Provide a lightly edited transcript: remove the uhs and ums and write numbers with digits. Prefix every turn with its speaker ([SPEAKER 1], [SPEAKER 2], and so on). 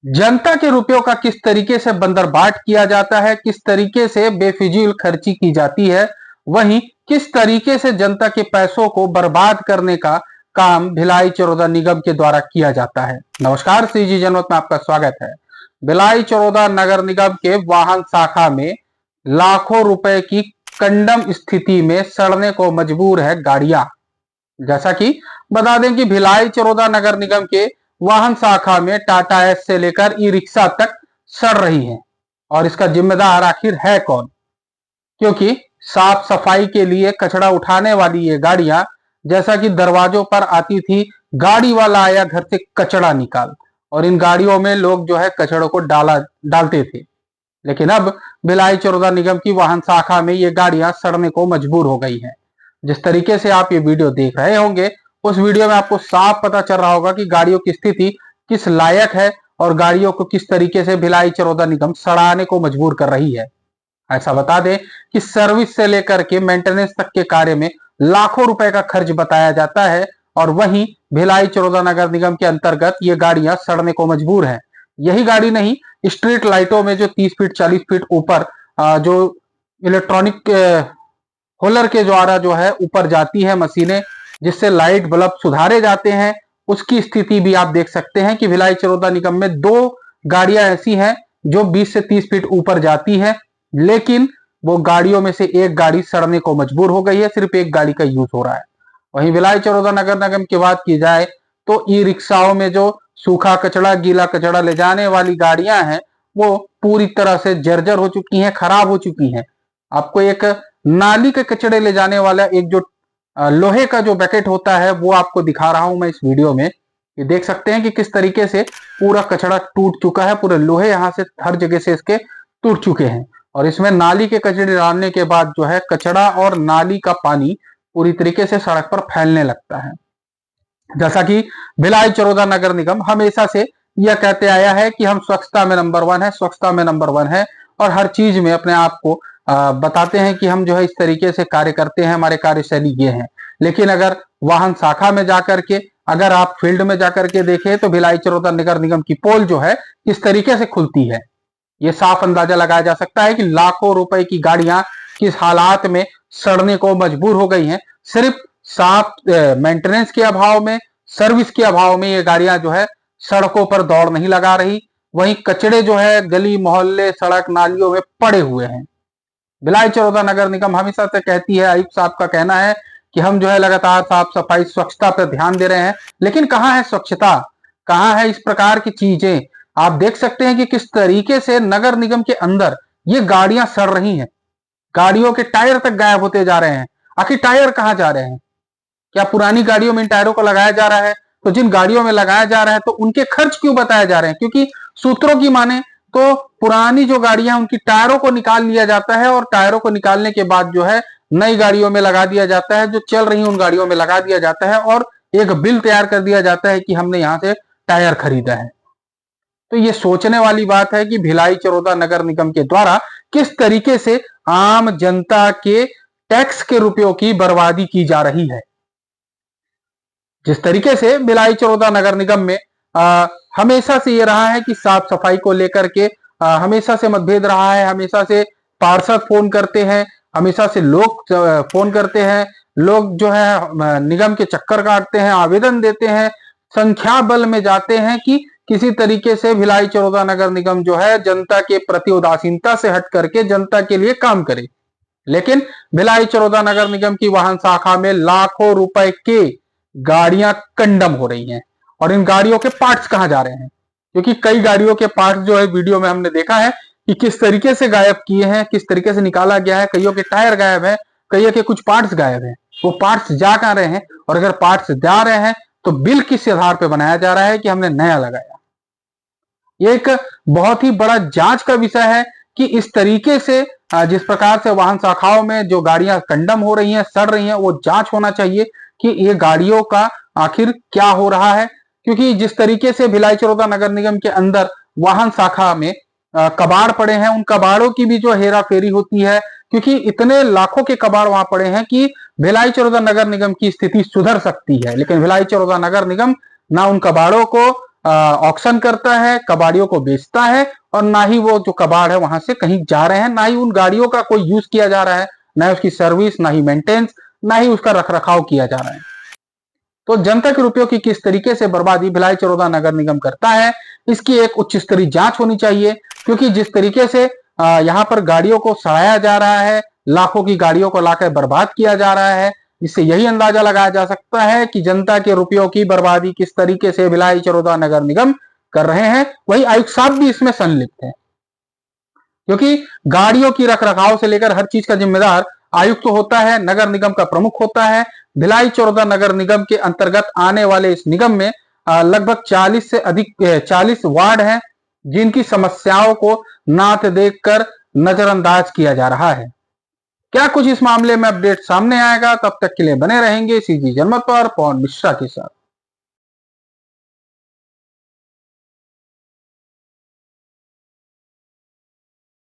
[SPEAKER 1] जनता के रुपयों का किस तरीके से बंदरबाट किया जाता है, किस तरीके से बेफिजूल खर्ची की जाती है, वहीं किस तरीके से जनता के पैसों को बर्बाद करने का काम भिलाई चरोदा निगम के द्वारा किया जाता है। नमस्कार, सीजी जनमत में आपका स्वागत है। भिलाई चरोदा नगर निगम के वाहन शाखा में लाखों रुपए की कंडम स्थिति में सड़ने को मजबूर है गाड़ियां। जैसा कि बता दें कि भिलाई चरोदा नगर निगम के वाहन शाखा में टाटा एस से लेकर ई रिक्शा तक सड़ रही है। और इसका जिम्मेदार आखिर है कौन? क्योंकि साफ सफाई के लिए कचरा उठाने वाली ये गाड़ियां जैसा कि दरवाजों पर आती थी, गाड़ी वाला आया घर से कचरा निकाल, और इन गाड़ियों में लोग जो है कचड़ों को डालते थे। लेकिन अब भिलाई चरोदा निगम की वाहन शाखा में ये गाड़ियां सड़ने को मजबूर हो गई हैं। जिस तरीके से आप ये वीडियो देख रहे होंगे, उस वीडियो में आपको साफ पता चल रहा होगा कि गाड़ियों की स्थिति किस लायक है और गाड़ियों को किस तरीके से भिलाई चरोदा निगम सड़ाने को मजबूर कर रही है। ऐसा बता दें कि सर्विस से लेकर के मेंटेनेंस तक के कार्य में लाखों रुपए का खर्च बताया जाता है, और वहीं भिलाई चरोदा नगर निगम के अंतर्गत ये गाड़ियां सड़ने को मजबूर हैं। यही गाड़ी नहीं, स्ट्रीट लाइटों में जो 30 फीट 40 फीट ऊपर जो इलेक्ट्रॉनिक होलर के द्वारा जो है ऊपर जाती है मशीनें, जिससे लाइट बल्ब सुधारे जाते हैं, उसकी स्थिति भी आप देख सकते हैं कि भिलाई चरोदा निगम में 2 गाड़ियां ऐसी हैं जो 20 से 30 फीट ऊपर जाती हैं, लेकिन वो गाड़ियों में से एक गाड़ी सड़ने को मजबूर हो गई है। सिर्फ एक गाड़ी का यूज हो रहा है। वहीं भिलाई चरोदा नगर निगम की बात की जाए तो ई रिक्शाओं में जो सूखा कचरा गीला कचरा ले जाने वाली गाड़ियां हैं, वो पूरी तरह से जर्जर हो चुकी हैं, खराब हो चुकी हैं। आपको एक नाली के कचड़े ले जाने वाला एक जो लोहे का जो बकेट होता है वो आपको दिखा रहा हूं मैं इस वीडियो में। ये देख सकते हैं कि किस तरीके से पूरा कचड़ा टूट चुका है, पूरे लोहे यहां से हर जगह से इसके टूट चुके हैं। और इसमें नाली के कचड़े डालने के बाद जो है कचड़ा और नाली का पानी पूरी तरीके से सड़क पर फैलने लगता है। जैसा कि भिलाई चरोदा नगर निगम हमेशा से यह कहते आया है कि हम स्वच्छता में नंबर 1 है, स्वच्छता में नंबर 1 है, और हर चीज में अपने आप को बताते हैं कि हम जो है इस तरीके से कार्य करते हैं, हमारे कार्यशैली ये है। लेकिन अगर वाहन शाखा में जाकर के, अगर आप फील्ड में जाकर के देखें तो भिलाई चरोदा नगर निगम की पोल जो है किस तरीके से खुलती है, ये साफ अंदाजा लगाया जा सकता है कि लाखों रुपए की गाड़ियां किस हालात में सड़ने को मजबूर हो गई हैं। सिर्फ साफ मेंटेनेंस के अभाव में, सर्विस के अभाव में ये गाड़ियां जो है सड़कों पर दौड़ नहीं लगा रही, वहीं कचड़े जो है गली मोहल्ले सड़क नालियों में पड़े हुए हैं। भिलाई चरोदा नगर निगम हमेशा से कहती है, आयुक्त साहब का कहना है कि हम जो है लगातार साफ सफाई स्वच्छता पर ध्यान दे रहे हैं, लेकिन कहां है स्वच्छता, कहां है इस प्रकार की चीजें। आप देख सकते हैं कि किस तरीके से नगर निगम के अंदर ये गाड़ियां सड़ रही हैं, गाड़ियों के टायर तक गायब होते जा रहे हैं। आखिर टायर कहां जा रहे हैं? क्या पुरानी गाड़ियों में इन टायरों को लगाया जा रहा है? तो जिन गाड़ियों में लगाया जा रहा है तो उनके खर्च क्यों बताए जा रहे हैं? क्योंकि सूत्रों की माने तो पुरानी जो गाड़ियां उनकी टायरों को निकाल लिया जाता है, और टायरों को निकालने के बाद जो है नई गाड़ियों में लगा दिया जाता है, जो चल रही उन गाड़ियों में लगा दिया जाता है, और एक बिल तैयार कर दिया जाता है कि हमने यहां से टायर खरीदा है। तो ये सोचने वाली बात है कि भिलाई चरोदा नगर निगम के द्वारा किस तरीके से आम जनता के टैक्स के रुपयों की बर्बादी की जा रही है। जिस तरीके से भिलाई चरोदा नगर निगम में हमेशा से ये रहा है कि साफ सफाई को लेकर के हमेशा से मतभेद रहा है, हमेशा से पार्षद फोन करते हैं, हमेशा से लोग फोन करते हैं, लोग जो है निगम के चक्कर काटते हैं, आवेदन देते हैं, संख्या बल में जाते हैं कि किसी तरीके से भिलाई चरोदा नगर निगम जो है जनता के प्रति उदासीनता से हट करके जनता के लिए काम करे। लेकिन भिलाई चरोदा नगर निगम की वाहन शाखा में लाखों रुपए के गाड़ियां कंडम हो रही हैं, और इन गाड़ियों के पार्ट्स कहां जा रहे हैं? क्योंकि कई गाड़ियों के पार्ट्स जो है वीडियो में हमने देखा है कि किस तरीके से गायब किए हैं, किस तरीके से निकाला गया है। कईयों के टायर गायब है, कईयों के कुछ पार्ट्स गायब है। वो पार्ट्स जा कहां रहे हैं? और अगर पार्ट्स जा रहे हैं तो बिल किस आधार पर बनाया जा रहा है कि हमने नया लगाया? ये एक बहुत ही बड़ा जांच का विषय है कि इस तरीके से जिस प्रकार से वाहन शाखाओं में जो गाड़ियां कंडम हो रही हैं, सड़ रही हैं, वो जांच होना चाहिए कि ये गाड़ियों का आखिर क्या हो रहा है। क्योंकि जिस तरीके से भिलाई चरोदा नगर निगम के अंदर वाहन शाखा में कबाड़ पड़े हैं, उन कबाड़ों की भी जो हेरा फेरी होती है, क्योंकि इतने लाखों के कबाड़ वहां पड़े हैं कि भिलाई चरोदा नगर निगम की स्थिति सुधर सकती है, लेकिन भिलाई चरोदा नगर निगम ना उन कबाड़ों को ऑक्शन करता है, कबाड़ियों को बेचता है, और ना ही वो जो कबाड़ है वहां से कहीं जा रहे हैं, ना ही उन गाड़ियों का कोई यूज किया जा रहा है, ना ही उसकी सर्विस, ना ही मेंटेनेंस, ना ही उसका रखरखाव किया जा रहा है। तो जनता के रुपयों की किस तरीके से बर्बादी भिलाई चरोदा नगर निगम करता है, इसकी एक उच्च स्तरीय जांच होनी चाहिए। क्योंकि जिस तरीके से यहाँ पर गाड़ियों को सड़ाया जा रहा है, लाखों की गाड़ियों को लाकर बर्बाद किया जा रहा है, इससे यही अंदाजा लगाया जा सकता है कि जनता के रुपयों की बर्बादी किस तरीके से भिलाई चरोदा नगर निगम कर रहे हैं। वही आयुक्त साहब भी इसमें संलिप्त है, क्योंकि गाड़ियों की रखरखाव से लेकर हर चीज का जिम्मेदार आयुक्त होता है, नगर निगम का प्रमुख होता है। भिलाई चरोदा नगर निगम के अंतर्गत आने वाले इस निगम में लगभग 40 से अधिक 40 वार्ड हैं, जिनकी समस्याओं को नाथ देखकर नजरअंदाज किया जा रहा है। क्या कुछ इस मामले में अपडेट सामने आएगा, तब तक के लिए बने रहेंगे सीजी जनमत पर पवन मिश्रा के साथ।